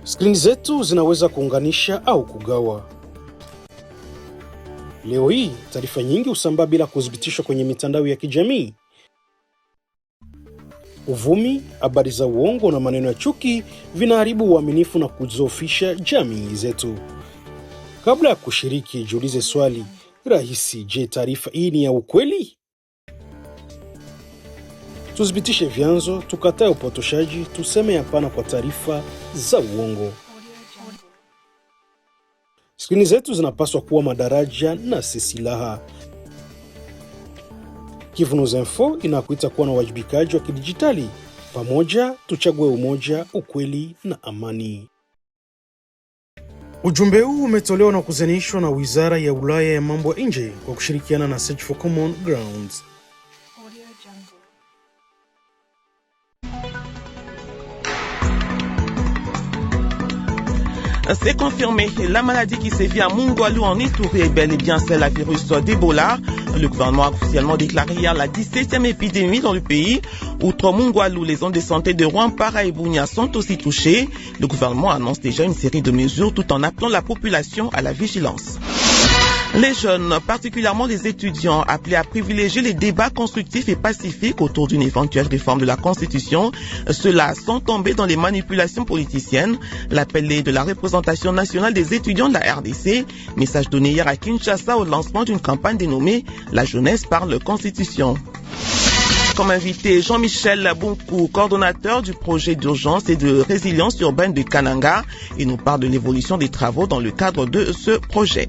Skrini zetu zinaweza kuunganisha au kugawa. Leo hii, taarifa nyingi husambaa bila kuthibitishwa kwenye mitandao ya kijamii. Uvumi, habari za uongo na maneno ya chuki vinaharibu uaminifu na kudhoofisha jamii zetu. Kabla ya kushiriki, jiulize swali rahisi: je, taarifa hii ni ya ukweli? Tuthibitishe vyanzo, tukatae upotoshaji, tuseme hapana kwa taarifa za uongo. Skrini zetu zinapaswa kuwa madaraja na si silaha. Kivu News Info inakuita kuwa na uwajibikaji wa kidijitali. Pamoja tuchague umoja, ukweli na amani. Ujumbe huu umetolewa na kuzanishwa na Wizara ya Ulaya ya Mambo ya Nje kwa kushirikiana na Search for Common Grounds. C'est confirmé, la maladie qui sévit à Mungwalu en Ituri est bel et bien celle à virus d'Ebola. Le gouvernement a officiellement déclaré hier la 17e épidémie dans le pays. Outre Mungwalu, les zones de santé de Rwampara et Bunia sont aussi touchées. Le gouvernement annonce déjà une série de mesures tout en appelant la population à la vigilance. Les jeunes, particulièrement les étudiants, appelés à privilégier les débats constructifs et pacifiques autour d'une éventuelle réforme de la Constitution, ceux-là sont tombés dans les manipulations politiciennes. L'appel est de la représentation nationale des étudiants de la RDC, message donné hier à Kinshasa au lancement d'une campagne dénommée « La jeunesse parle Constitution ». Comme invité, Jean-Michel Bonkou, coordonnateur du projet d'urgence et de résilience urbaine de Kananga. Il nous parle de l'évolution des travaux dans le cadre de ce projet.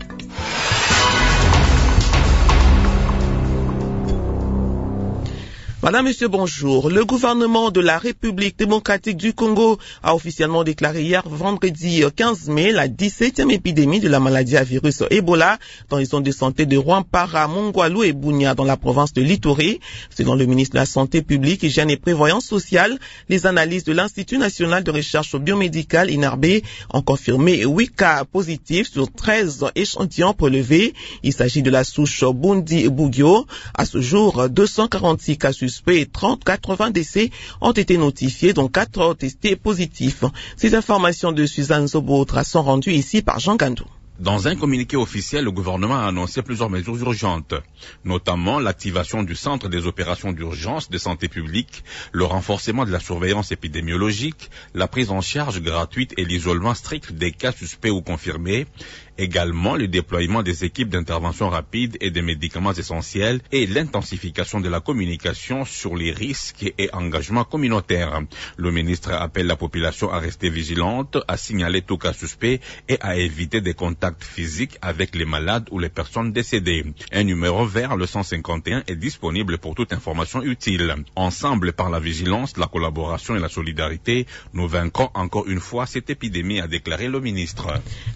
Madame, Monsieur, bonjour. Le gouvernement de la République démocratique du Congo a officiellement déclaré hier vendredi 15 mai la 17e épidémie de la maladie à virus Ebola dans les zones de santé de Rwampara, Mungwalu et Bunia dans la province de l'Ituri. Selon le ministre de la Santé publique, Hygiène et Prévoyance sociale, les analyses de l'Institut national de recherche biomédicale INRB ont confirmé 8 cas positifs sur 13 échantillons prélevés. Il s'agit de la souche Bundi-Bugyo. À ce jour, 246 cas suspects et 80 décès ont été notifiés, dont 4 testés positifs. Ces informations de Suzanne Zobotra sont rendues ici par Jean Gandou. Dans un communiqué officiel, le gouvernement a annoncé plusieurs mesures urgentes, notamment l'activation du centre des opérations d'urgence de santé publique, le renforcement de la surveillance épidémiologique, la prise en charge gratuite et l'isolement strict des cas suspects ou confirmés, également le déploiement des équipes d'intervention rapide et des médicaments essentiels et l'intensification de la communication sur les risques et engagements communautaires. Le ministre appelle la population à rester vigilante, à signaler tout cas suspect et à éviter des contacts physiques avec les malades ou les personnes décédées. Un numéro vert, le 151, est disponible pour toute information utile. Ensemble, par la vigilance, la collaboration et la solidarité, nous vaincrons encore une fois cette épidémie, a déclaré le ministre.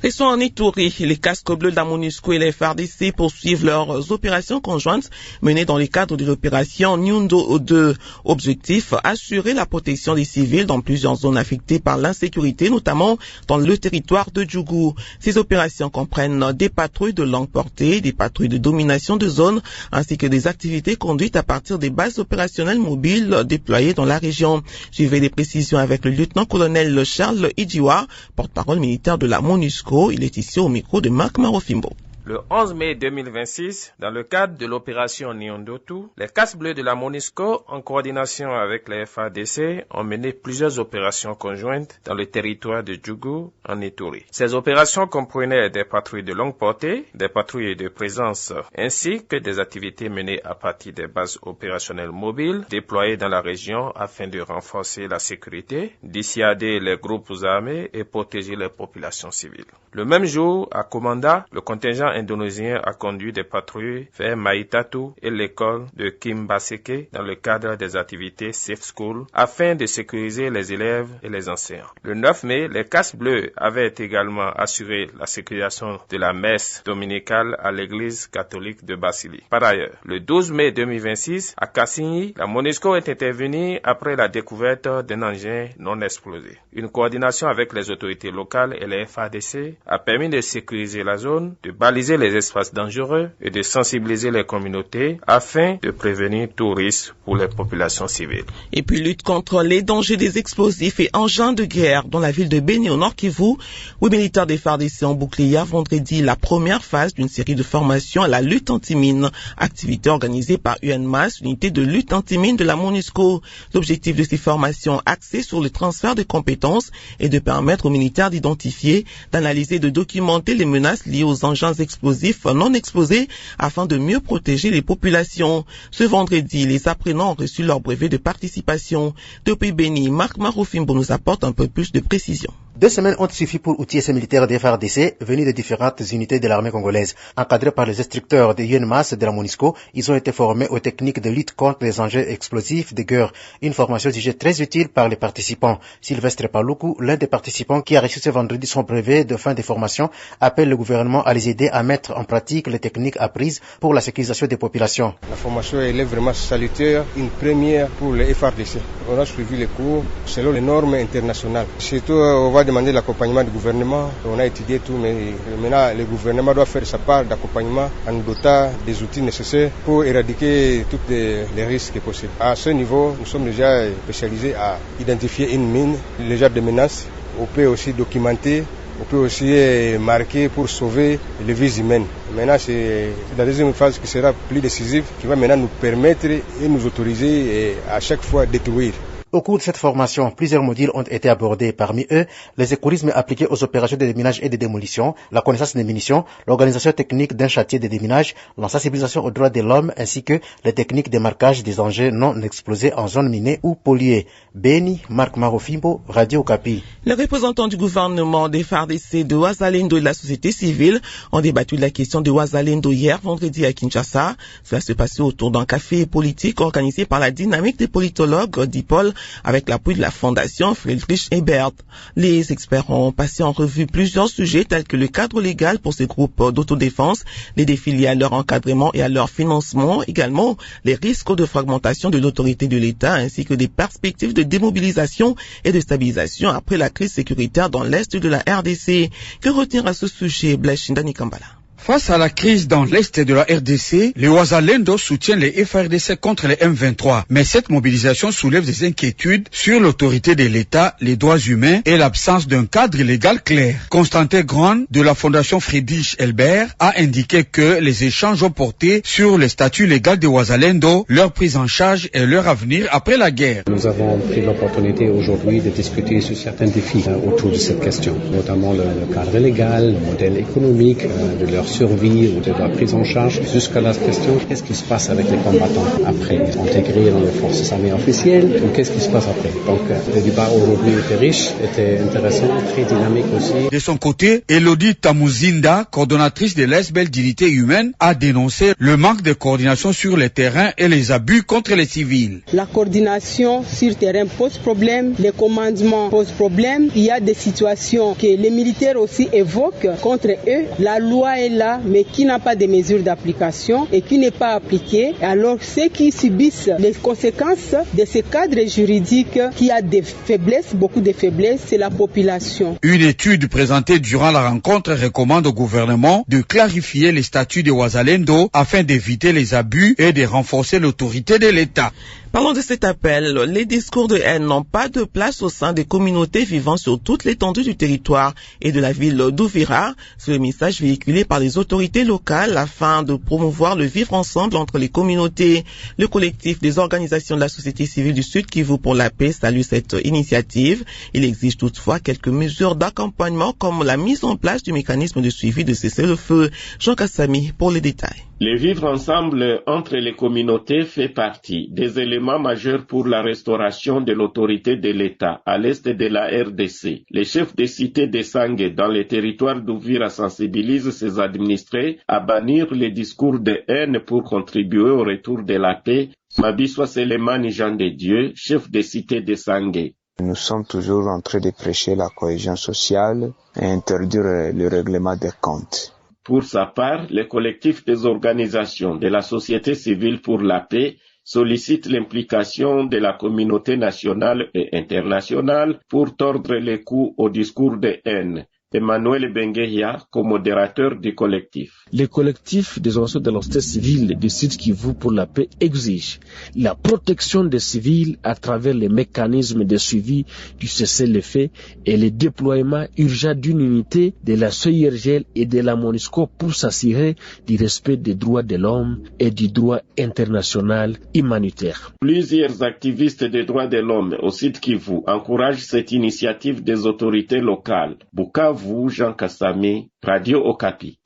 Restons en Ituri. Les casques bleus de la MONUSCO et les FARDC poursuivent leurs opérations conjointes menées dans le cadre de l'opération Nyundo 2. Objectif, assurer la protection des civils dans plusieurs zones affectées par l'insécurité, notamment dans le territoire de Djougou. Ces opérations comprennent des patrouilles de longue portée, des patrouilles de domination de zone, ainsi que des activités conduites à partir des bases opérationnelles mobiles déployées dans la région. Suivez les précisions avec le lieutenant-colonel Charles Idjiwa, porte-parole militaire de la MONUSCO. Il est ici au micro de Marc Marofimbo. Le 11 mai 2026, dans le cadre de l'opération Nyondotu, les casques bleus de la MONUSCO, en coordination avec les FARDC, ont mené plusieurs opérations conjointes dans le territoire de Djougou, en Ituri. Ces opérations comprenaient des patrouilles de longue portée, des patrouilles de présence, ainsi que des activités menées à partir des bases opérationnelles mobiles déployées dans la région afin de renforcer la sécurité, dissuader les groupes armés et protéger les populations civiles. Le même jour, à Komanda, le contingent indonésien a conduit des patrouilles vers Maitatu et l'école de Kimbaseke dans le cadre des activités Safe School afin de sécuriser les élèves et les enseignants. Le 9 mai, les casques bleus avaient également assuré la sécurisation de la messe dominicale à l'église catholique de Basili. Par ailleurs, le 12 mai 2026, à Kassigny, la MONUSCO est intervenue après la découverte d'un engin non explosé. Une coordination avec les autorités locales et les FADC a permis de sécuriser la zone, de baliser les espaces dangereux et de sensibiliser les communautés afin de prévenir tout risque pour les populations civiles. Et puis lutte contre les dangers des explosifs et engins de guerre dans la ville de Béni au Nord Kivu, où les militaires des FARDC ont bouclé hier vendredi la première phase d'une série de formations à la lutte anti-mine, activité organisée par UNMAS, unité de lutte anti-mine de la MONUSCO. L'objectif de ces formations axées sur le transfert de compétences est de permettre aux militaires d'identifier, d'analyser et de documenter les menaces liées aux engins explosifs non explosés afin de mieux protéger les populations. Ce vendredi, les apprenants ont reçu leur brevet de participation. Depuis Béni, Marc Marofimbo nous apporte un peu plus de précision. 2 semaines ont suffi pour outiller ces militaires des FARDC venus de différentes unités de l'armée congolaise. Encadrés par les instructeurs de UNMAS de la MONUSCO, ils ont été formés aux techniques de lutte contre les engins explosifs de guerre. Une formation jugée très utile par les participants. Sylvestre Paloukou, l'un des participants qui a reçu ce vendredi son brevet de fin de formation, appelle le gouvernement à les aider à mettre en pratique les techniques apprises pour la sécurisation des populations. La formation elle est vraiment salutaire, une première pour les FARDC. On a suivi les cours selon les normes internationales. Surtout, on va demander l'accompagnement du gouvernement. On a étudié tout, mais maintenant le gouvernement doit faire sa part d'accompagnement en dotant des outils nécessaires pour éradiquer tous les risques possibles. À ce niveau, nous sommes déjà spécialisés à identifier une mine, les genres de menaces. On peut aussi documenter, on peut aussi marquer pour sauver les vies humaines. Maintenant, c'est la deuxième phase qui sera plus décisive, qui va maintenant nous permettre et nous autoriser à chaque fois détruire. Au cours de cette formation, plusieurs modules ont été abordés. Parmi eux, les écourismes appliqués aux opérations de déminage et de démolition, la connaissance des munitions, l'organisation technique d'un chantier de déminage, la sensibilisation aux droits de l'homme ainsi que les techniques de marquage des engins non explosés en zone minée ou polluée. Béni, Marc Marofimbo, Radio Okapi. Les représentants du gouvernement, des FARDC, de Ouazalendo et de la société civile ont débattu de la question de Ouazalendo hier vendredi à Kinshasa. Cela se passait autour d'un café politique organisé par la dynamique des politologues d'IPOL avec l'appui de la fondation Friedrich Ebert. Les experts ont passé en revue plusieurs sujets tels que le cadre légal pour ces groupes d'autodéfense, les défis liés à leur encadrement et à leur financement, également les risques de fragmentation de l'autorité de l'État ainsi que des perspectives de démobilisation et de stabilisation après la crise sécuritaire dans l'Est de la RDC. Que retenir à ce sujet, Blaise Shindani Kambala? Face à la crise dans l'Est de la RDC, le Ouazalendo soutient les FARDC contre les M23. Mais cette mobilisation soulève des inquiétudes sur l'autorité de l'État, les droits humains et l'absence d'un cadre légal clair. Constantin Grand de la fondation Friedrich Ebert a indiqué que les échanges ont porté sur le statut légal de Ouazalendo, leur prise en charge et leur avenir après la guerre. Nous avons pris l'opportunité aujourd'hui de discuter sur certains défis autour de cette question, notamment le cadre légal, le modèle économique, de leur survie ou de la prise en charge, jusqu'à la question qu'est-ce qui se passe avec les combattants après, intégrés dans les forces armées officielles, ou qu'est-ce qui se passe après. Donc le débat aujourd'hui était riche, était intéressant, très dynamique aussi. De son côté, Elodie Tamuzinda, coordonnatrice de l'ASBL Dignité Humaine, a dénoncé le manque de coordination sur le terrain et les abus contre les civils. La coordination sur terrain pose problème, les commandements posent problème, il y a des situations que les militaires aussi évoquent contre eux, la loi est là mais qui n'a pas de mesures d'application et qui n'est pas appliquée. Alors ceux qui subissent les conséquences de ce cadre juridique qui a des faiblesses, beaucoup de faiblesses, c'est la population. Une étude présentée durant la rencontre recommande au gouvernement de clarifier les statuts de Ouazalendo afin d'éviter les abus et de renforcer l'autorité de l'État. Parlons de cet appel. Les discours de haine n'ont pas de place au sein des communautés vivant sur toute l'étendue du territoire et de la ville d'Ouvira. C'est le message véhiculé par les autorités locales afin de promouvoir le vivre ensemble entre les communautés. Le collectif des organisations de la société civile du Sud Kivu pour la paix salue cette initiative. Il exige toutefois quelques mesures d'accompagnement comme la mise en place du mécanisme de suivi de cessez-le-feu. Jean Kassami pour les détails. Le vivre ensemble entre les communautés fait partie des éléments élément majeur pour la restauration de l'autorité de l'État à l'est de la RDC. Les chefs des cités de Sangue dans les territoires d'Uvira sensibilisent ses administrés à bannir les discours de haine pour contribuer au retour de la paix. Mabiswa Selemani Jean de Dieu, chef des cités de Sangue. Nous sommes toujours en train de prêcher la cohésion sociale et interdire le règlement des comptes. Pour sa part, le collectif des organisations de la société civile pour la paix sollicite l'implication de la communauté nationale et internationale pour tordre les cous au discours de haine. Emmanuel Bengueya, co-modérateur du collectif. Le collectif des organisations de la société civile du Sud Kivu pour la paix exige la protection des civils à travers les mécanismes de suivi du cessez-le-feu et le déploiement urgent d'une unité de la CIRGL et de la MONUSCO pour s'assurer du respect des droits de l'homme et du droit international humanitaire. Plusieurs activistes des droits de l'homme au Sud Kivu encouragent cette initiative des autorités locales. Bukavu, Jean Kassami, Radio Okapi.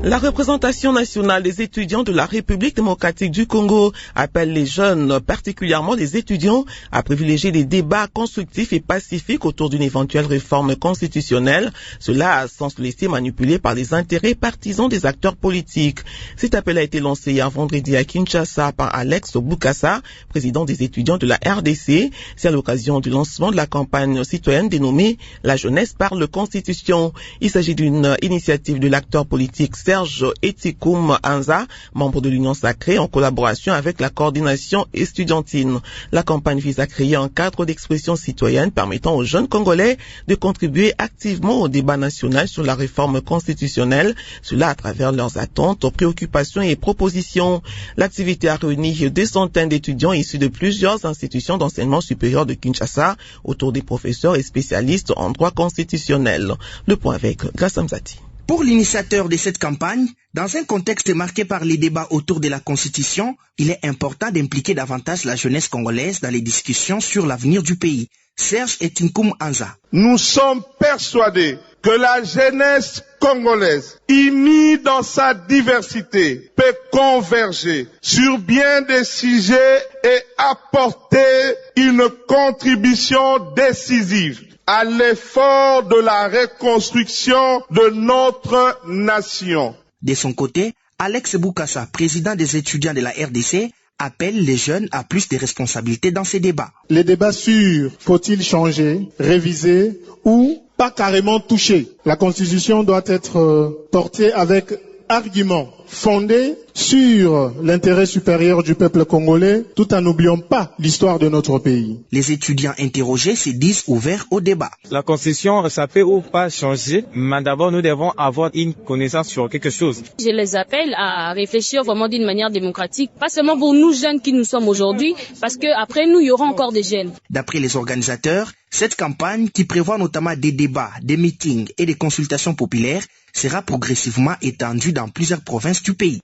La représentation nationale des étudiants de la République démocratique du Congo appelle les jeunes, particulièrement les étudiants, à privilégier des débats constructifs et pacifiques autour d'une éventuelle réforme constitutionnelle, cela sans se laisser manipuler par les intérêts partisans des acteurs politiques. Cet appel a été lancé hier vendredi à Kinshasa par Alex Bukasa, président des étudiants de la RDC. C'est à l'occasion du lancement de la campagne citoyenne dénommée « La jeunesse parle Constitution ». Il s'agit d'une initiative de l'acteur politique Serge Etikoum Anza, membre de l'Union Sacrée, en collaboration avec la coordination estudiantine. La campagne vise à créer un cadre d'expression citoyenne permettant aux jeunes Congolais de contribuer activement au débat national sur la réforme constitutionnelle, cela à travers leurs attentes, préoccupations et propositions. L'activité a réuni des centaines d'étudiants issus de plusieurs institutions d'enseignement supérieur de Kinshasa autour des professeurs et spécialistes en droit constitutionnel. Le point avec Grassam Zati. Pour l'initiateur de cette campagne, dans un contexte marqué par les débats autour de la Constitution, il est important d'impliquer davantage la jeunesse congolaise dans les discussions sur l'avenir du pays. Serge Etikoum Anza. Nous sommes persuadés que la jeunesse congolaise, unie dans sa diversité, peut converger sur bien des sujets et apporter une contribution décisive à l'effort de la reconstruction de notre nation. De son côté, Alex Bukasa, président des étudiants de la RDC, appelle les jeunes à plus de responsabilités dans ces débats. Les débats sur faut-il changer, réviser ou pas carrément toucher. La Constitution doit être portée avec arguments fondés sur l'intérêt supérieur du peuple congolais, tout en n'oubliant pas l'histoire de notre pays. Les étudiants interrogés se disent ouverts au débat. La Constitution, ça peut ou pas changer, mais d'abord nous devons avoir une connaissance sur quelque chose. Je les appelle à réfléchir vraiment d'une manière démocratique, pas seulement pour nous jeunes qui nous sommes aujourd'hui, parce qu'après nous, il y aura encore des jeunes. D'après les organisateurs, cette campagne, qui prévoit notamment des débats, des meetings et des consultations populaires, sera progressivement étendue dans plusieurs provinces du pays.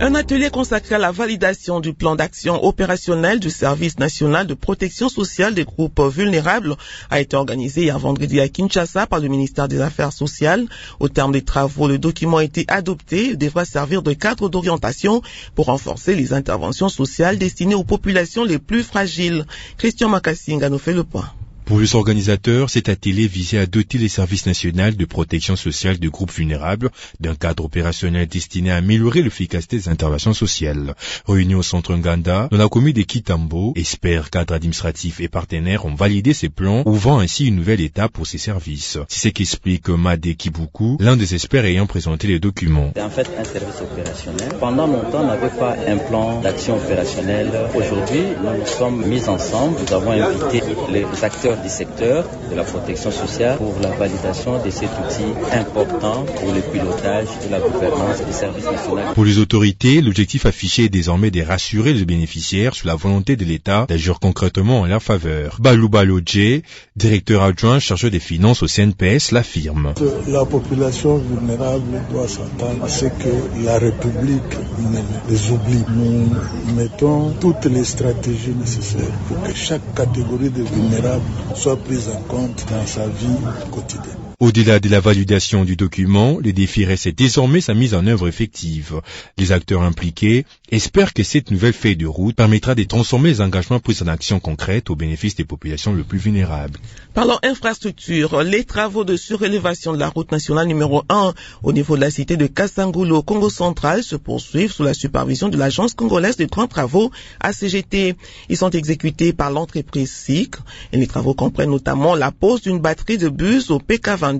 Un atelier consacré à la validation du plan d'action opérationnel du Service national de protection sociale des groupes vulnérables a été organisé hier vendredi à Kinshasa par le ministère des Affaires sociales. Au terme des travaux, le document a été adopté et devra servir de cadre d'orientation pour renforcer les interventions sociales destinées aux populations les plus fragiles. Christian Makassinga nous fait le point. Pour les organisateurs, cet atelier visait à doter les services nationaux de protection sociale de groupes vulnérables d'un cadre opérationnel destiné à améliorer l'efficacité des interventions sociales. Réunis au centre Nganda, dans la commune de Kitambo, experts, cadres administratifs et partenaires ont validé ces plans, ouvrant ainsi une nouvelle étape pour ces services. C'est ce qu'explique Made Kibuku, l'un des experts ayant présenté les documents. C'est en fait un service opérationnel. Pendant longtemps, on n'avait pas un plan d'action opérationnel. Aujourd'hui, nous nous sommes mis ensemble. Nous avons invité les acteurs du secteur de la protection sociale pour la validation de cet outil important pour le pilotage de la gouvernance des services nationaux. Pour les autorités, l'objectif affiché est désormais de rassurer les bénéficiaires sur la volonté de l'État d'agir concrètement en leur faveur. Balouba Lodje, directeur adjoint chargé des finances au CNPS, l'affirme. La population vulnérable doit s'attendre à ce que la République ne les oublie. Nous mettons toutes les stratégies nécessaires pour que chaque catégorie de vulnérables soit prise en compte dans sa vie quotidienne. Au-delà de la validation du document, le défi reste désormais sa mise en œuvre effective. Les acteurs impliqués espèrent que cette nouvelle feuille de route permettra de transformer les engagements pris en actions concrètes au bénéfice des populations les plus vulnérables. Parlons infrastructure, les travaux de surélévation de la route nationale numéro 1 au niveau de la cité de Kasangulu au Congo central se poursuivent sous la supervision de l'Agence congolaise de grands travaux ACGT. Ils sont exécutés par l'entreprise SIC et les travaux comprennent notamment la pose d'une batterie de bus au PK22+100.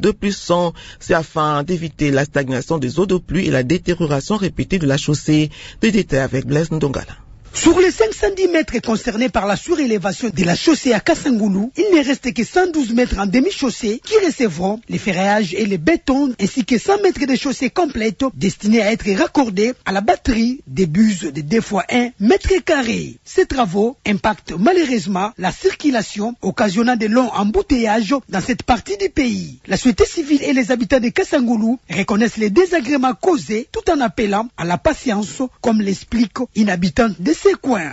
C'est afin d'éviter la stagnation des eaux de pluie et la détérioration répétée de la chaussée. Des détails avec Blaise Ndongala. Sur les 510 mètres concernés par la surélévation de la chaussée à Kasangulu, il ne reste que 112 mètres en demi-chaussée qui recevront les ferrailles et les bétons, ainsi que 100 mètres de chaussée complète destinés à être raccordés à la batterie des bus de 2x1 mètres carrés. Ces travaux impactent malheureusement la circulation, occasionnant de longs embouteillages dans cette partie du pays. La société civile et les habitants de Kasangulu reconnaissent les désagréments causés tout en appelant à la patience, comme l'explique une habitante de ces coins.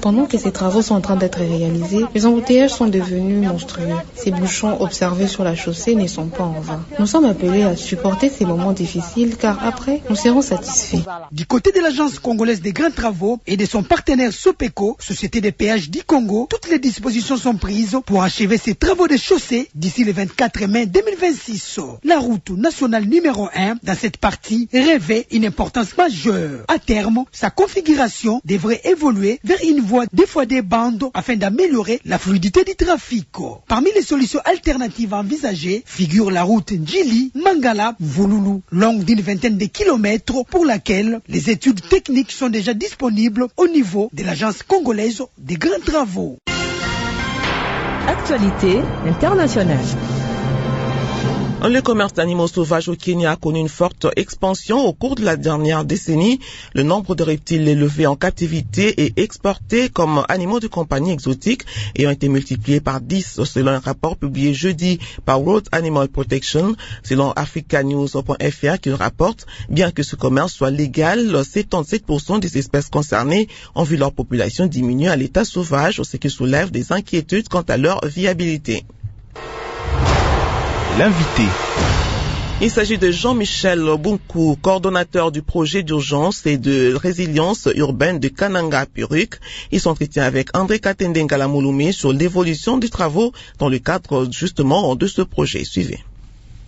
Pendant que ces travaux sont en train d'être réalisés, les embouteillages sont devenus monstrueux. Ces bouchons observés sur la chaussée ne sont pas en vain. Nous sommes appelés à supporter ces moments difficiles car après, nous serons satisfaits. Du côté de l'Agence congolaise des grands travaux et de son partenaire Sopeco, Société des péages du Congo, toutes les dispositions sont prises pour achever ces travaux de chaussée d'ici le 24 mai 2026. La route nationale numéro 1 dans cette partie revêt une importance majeure. À terme, sa configuration devrait évoluer vers une voie des fois des bandes afin d'améliorer la fluidité du trafic. Parmi les solutions alternatives envisagées figure la route Njili, Mangala, Vululu, longue d'une 20aine de kilomètres pour laquelle les études techniques sont déjà disponibles au niveau de l'Agence congolaise des grands travaux. Actualité internationale. Le commerce d'animaux sauvages au Kenya a connu une forte expansion au cours de la dernière décennie. Le nombre de reptiles élevés en captivité et exportés comme animaux de compagnie exotiques ayant été multipliés par 10 selon un rapport publié jeudi par World Animal Protection. Selon africanews.fr qui le rapporte, bien que ce commerce soit légal, 77% des espèces concernées ont vu leur population diminuer à l'état sauvage, ce qui soulève des inquiétudes quant à leur viabilité. L'invité. Il s'agit de Jean-Michel Bunku, coordonnateur du projet d'urgence et de résilience urbaine de Kananga Puruk. Il s'entretient avec André Katende Ngalamouloumi sur l'évolution des travaux dans le cadre justement de ce projet. Suivez.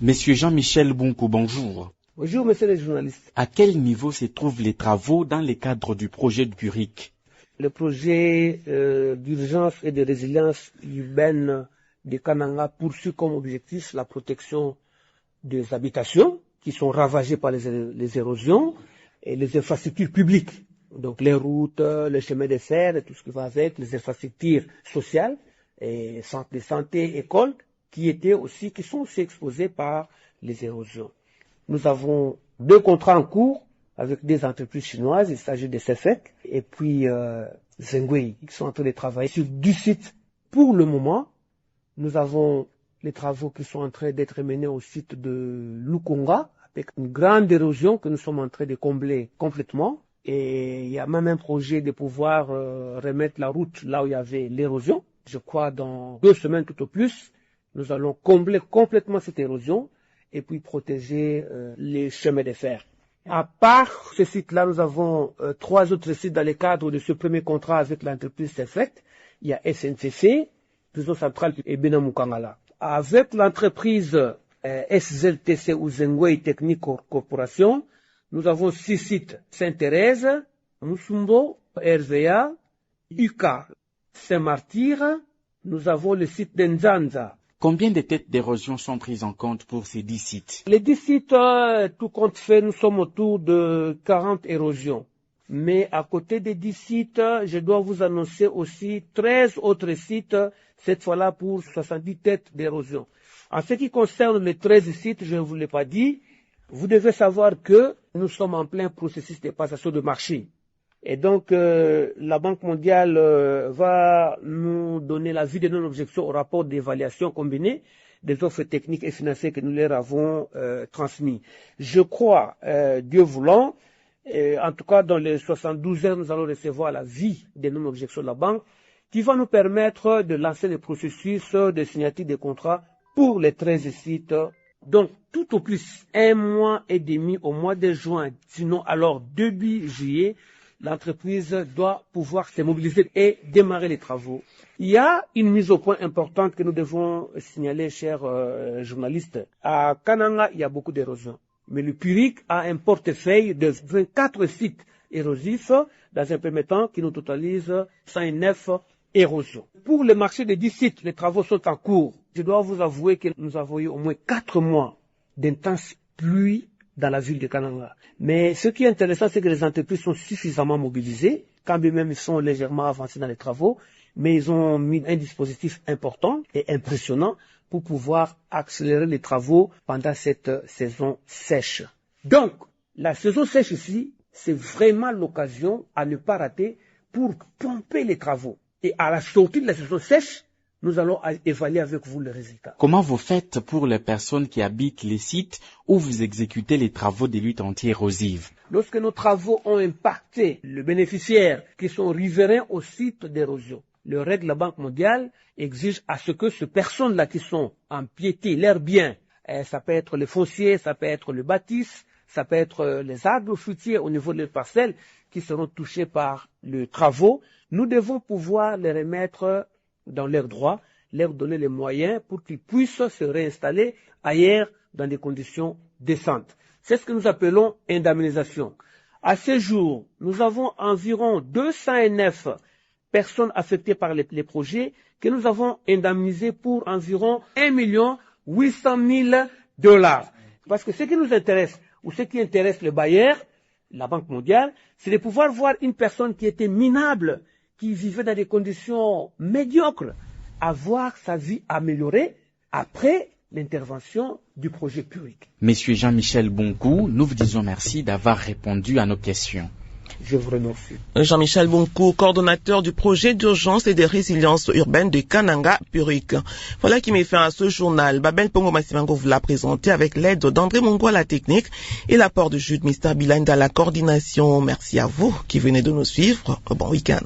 Monsieur Jean-Michel Bunku, bonjour. Bonjour, monsieur le journaliste. À quel niveau se trouvent les travaux dans le cadre du projet de Puruk? Le projet d'urgence et de résilience urbaine de Kananga poursuit comme objectif la protection des habitations qui sont ravagées par les érosions et les infrastructures publiques. Donc les routes, les chemins de fer et tout ce qui va avec, les infrastructures sociales, et centres de santé, écoles, qui sont aussi exposées par les érosions. Nous avons 2 contrats en cours avec des entreprises chinoises, il s'agit de CEFEC et puis Zengwei, qui sont en train de travailler sur 10 sites pour le moment. Nous avons les travaux qui sont en train d'être menés au site de Lukonga, avec une grande érosion que nous sommes en train de combler complètement. Et il y a même un projet de pouvoir remettre la route là où il y avait l'érosion. Je crois dans 2 semaines tout au plus, nous allons combler complètement cette érosion et puis protéger les chemins de fer. À part ce site-là, nous avons 3 autres sites dans le cadre de ce premier contrat avec l'entreprise CEFEC. Il y a SNCC, Prison Centrale et Benamukangala. Avec l'entreprise SZTC ou Zengwei Technique Corporation, nous avons 6 sites. Sainte-Thérèse, Musumbo, RVA, Uka, Saint-Martyr. Nous avons le site d'Enzanza. Combien de têtes d'érosion sont prises en compte pour ces 10 sites? Les 10 sites, tout compte fait, nous sommes autour de 40 érosions. Mais à côté des 10 sites, je dois vous annoncer aussi 13 autres sites, cette fois-là pour 70 têtes d'érosion. En ce qui concerne les 13 sites, je ne vous l'ai pas dit, vous devez savoir que nous sommes en plein processus de passation de marché. Et donc, la Banque mondiale va nous donner l'avis de non-objection au rapport d'évaluation combinée des offres techniques et financières que nous leur avons transmis. Je crois, Dieu voulant, en tout cas dans les 72 heures, nous allons recevoir l'avis des non-objections de la banque qui va nous permettre de lancer le processus de signature des contrats pour les 13 sites Donc, tout au plus 1 mois et demi au mois de juin, sinon alors début juillet, l'entreprise doit pouvoir se mobiliser et démarrer les travaux. Il y a une mise au point importante que nous devons signaler, chers journalistes. À Kananga, il y a beaucoup d'érosion. Mais le PURIC a un portefeuille de 24 sites érosifs dans un premier temps qui nous totalise 109 érosions. Pour le marché des 10 sites, les travaux sont en cours. Je dois vous avouer que nous avons eu au moins 4 mois d'intenses pluies dans la ville de Kananga. Mais ce qui est intéressant, c'est que les entreprises sont suffisamment mobilisées, quand bien même ils sont légèrement avancés dans les travaux, mais ils ont mis un dispositif important et impressionnant pour pouvoir accélérer les travaux pendant cette saison sèche. Donc, la saison sèche ici, c'est vraiment l'occasion à ne pas rater pour pomper les travaux. Et à la sortie de la saison sèche, nous allons évaluer avec vous les résultats. Comment vous faites pour les personnes qui habitent les sites où vous exécutez les travaux de lutte anti-érosive? Lorsque nos travaux ont impacté les bénéficiaires qui sont riverains au site d'érosion, le règle de la Banque mondiale exige à ce que ces personnes-là qui sont empiétées, leurs biens, ça peut être les fonciers, ça peut être le bâtisse, ça peut être les arbres fruitiers au niveau de leurs parcelles qui seront touchés par les travaux, nous devons pouvoir les remettre dans leurs droits, leur donner les moyens pour qu'ils puissent se réinstaller ailleurs dans des conditions décentes. C'est ce que nous appelons indemnisation. À ce jour, nous avons environ 209 personnes affectées par les projets que nous avons indemnisées pour environ 1 800 000 $. Parce que ce qui nous intéresse, ou ce qui intéresse le bailleur, la Banque mondiale, c'est de pouvoir voir une personne qui était minable, qui vivait dans des conditions médiocres, avoir sa vie améliorée après l'intervention du projet PURIC. Monsieur Jean-Michel Bonkou, nous vous disons merci d'avoir répondu à nos questions. Je vous remercie. Jean-Michel Bonkou, coordonnateur du projet d'urgence et de résilience urbaine de Kananga PURIC. Voilà qui met fin à ce journal. Babel Pongo Massimango vous l'a présenté avec l'aide d'André Mongo à la technique et l'apport de Jude Mister Bilanda à la coordination. Merci à vous qui venez de nous suivre. Bon week-end.